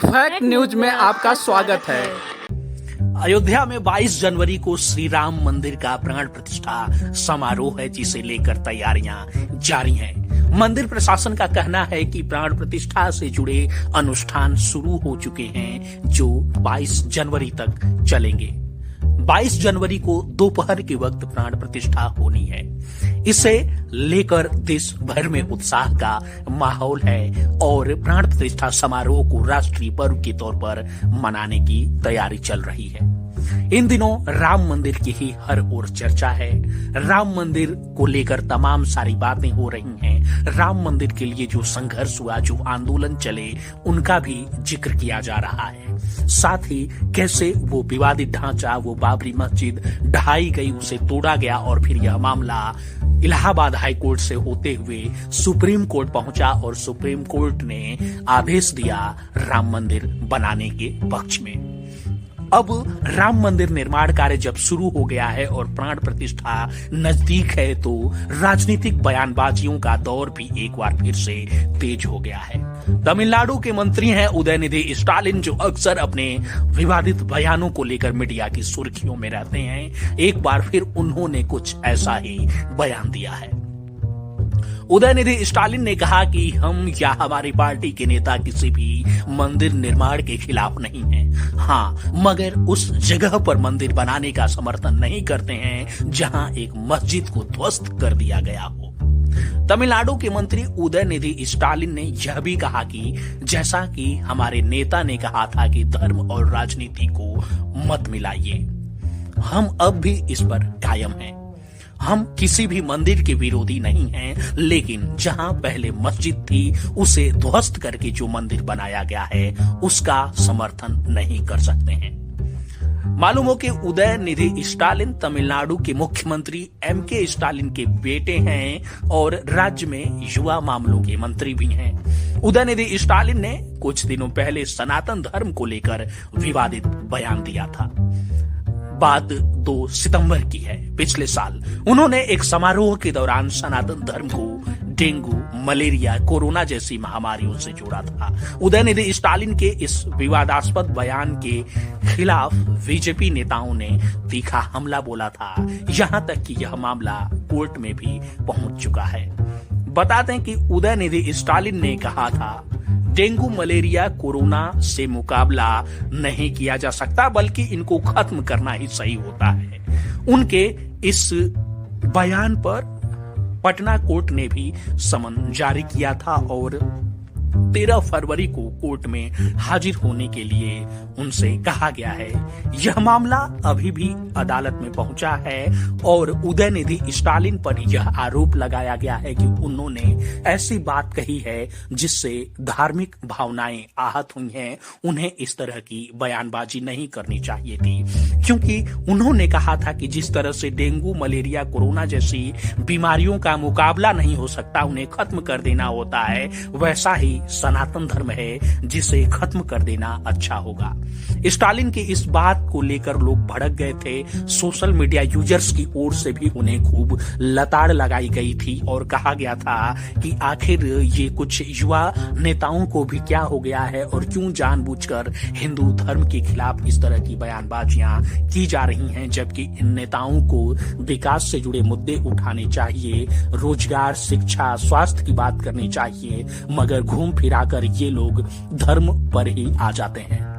Fact news में आपका स्वागत है। अयोध्या में 22 जनवरी को श्री राम मंदिर का प्राण प्रतिष्ठा समारोह है, जिसे लेकर तैयारियां जारी हैं। मंदिर प्रशासन का कहना है कि प्राण प्रतिष्ठा से जुड़े अनुष्ठान शुरू हो चुके हैं, जो 22 जनवरी तक चलेंगे। 22 जनवरी को दोपहर के वक्त प्राण प्रतिष्ठा होनी है। इसे लेकर देश भर में उत्साह का माहौल है और प्राण प्रतिष्ठा समारोह को राष्ट्रीय पर्व के तौर पर मनाने की तैयारी चल रही है। इन दिनों राम मंदिर की ही हर ओर चर्चा है। राम मंदिर को लेकर तमाम सारी बातें हो रही हैं। राम मंदिर के लिए जो संघर्ष हुआ, जो आंदोलन चले, उनका भी जिक्र किया जा रहा है। साथ ही कैसे वो विवादित ढांचा, वो बाबरी मस्जिद ढहाई गई, उसे तोड़ा गया और फिर यह मामला इलाहाबाद हाई कोर्ट से होते हुए सुप्रीम कोर्ट पहुंचा और सुप्रीम कोर्ट ने आदेश दिया राम मंदिर बनाने के पक्ष में। अब राम मंदिर निर्माण कार्य जब शुरू हो गया है और प्राण प्रतिष्ठा नजदीक है, तो राजनीतिक बयानबाजियों का दौर भी एक बार फिर से तेज हो गया है। तमिलनाडु के मंत्री हैं उदयनिधि स्टालिन, जो अक्सर अपने विवादित बयानों को लेकर मीडिया की सुर्खियों में रहते हैं। एक बार फिर उन्होंने कुछ ऐसा ही बयान दिया है। उदयनिधि स्टालिन ने कहा कि हम या हमारी पार्टी के नेता किसी भी मंदिर निर्माण के खिलाफ नहीं हैं। हाँ, मगर उस जगह पर मंदिर बनाने का समर्थन नहीं करते हैं जहां एक मस्जिद को ध्वस्त कर दिया गया हो। तमिलनाडु के मंत्री उदयनिधि स्टालिन ने यह भी कहा कि जैसा कि हमारे नेता ने कहा था कि धर्म और राजनीति को मत मिलाइए, हम अब भी इस पर कायम हैं। हम किसी भी मंदिर के विरोधी नहीं हैं, लेकिन जहां पहले मस्जिद थी उसे ध्वस्त करके जो मंदिर बनाया गया है उसका समर्थन नहीं कर सकते हैं। मालूम हो कि उदयनिधि स्टालिन तमिलनाडु के मुख्यमंत्री एमके स्टालिन के बेटे हैं और राज्य में युवा मामलों के मंत्री भी हैं। उदयनिधि स्टालिन ने कुछ दिनों पहले सनातन धर्म को लेकर विवादित बयान दिया था। बात 2 सितंबर की है। पिछले साल उन्होंने एक समारोह के दौरान सनातन धर्म को डेंगू, मलेरिया, कोरोना जैसी महामारियों से जोड़ा था। उदयनिधि स्टालिन के इस विवादास्पद बयान के खिलाफ बीजेपी नेताओं ने तीखा हमला बोला था, यहां तक कि यह मामला कोर्ट में भी पहुंच चुका है। बता दें कि उदयनिधि स्टालिन ने कहा था, डेंगू, मलेरिया, कोरोना से मुकाबला नहीं किया जा सकता, बल्कि इनको खत्म करना ही सही होता है। उनके इस बयान पर पटना कोर्ट ने भी समन जारी किया था और 13 फरवरी को कोर्ट में हाजिर होने के लिए उनसे कहा गया है। यह मामला अभी भी अदालत में पहुंचा है और उदयनिधि स्टालिन पर यह आरोप लगाया गया है कि उन्होंने ऐसी बात कही है जिससे धार्मिक भावनाएं आहत हुई हैं। उन्हें इस तरह की बयानबाजी नहीं करनी चाहिए थी, क्योंकि उन्होंने कहा था कि जिस तरह से डेंगू, मलेरिया, कोरोना जैसी बीमारियों का मुकाबला नहीं हो सकता, उन्हें खत्म कर देना होता है, वैसा ही सनातन धर्म है जिसे खत्म कर देना अच्छा होगा। स्टालिन की इस बात को लेकर लोग भड़क गए थे। सोशल मीडिया यूजर्स की ओर से भी उन्हें खूब लताड़ लगाई गई थी और कहा गया था कि आखिर ये कुछ युवा नेताओं को भी क्या हो गया है और क्यों जानबूझकर हिंदू धर्म के खिलाफ इस तरह की बयानबाजियां की जा रही हैं, जबकि इन नेताओं को विकास से जुड़े मुद्दे उठाने चाहिए, रोजगार, शिक्षा, स्वास्थ्य की बात करनी चाहिए, मगर घूम फिराकर ये लोग धर्म पर ही आ जाते हैं।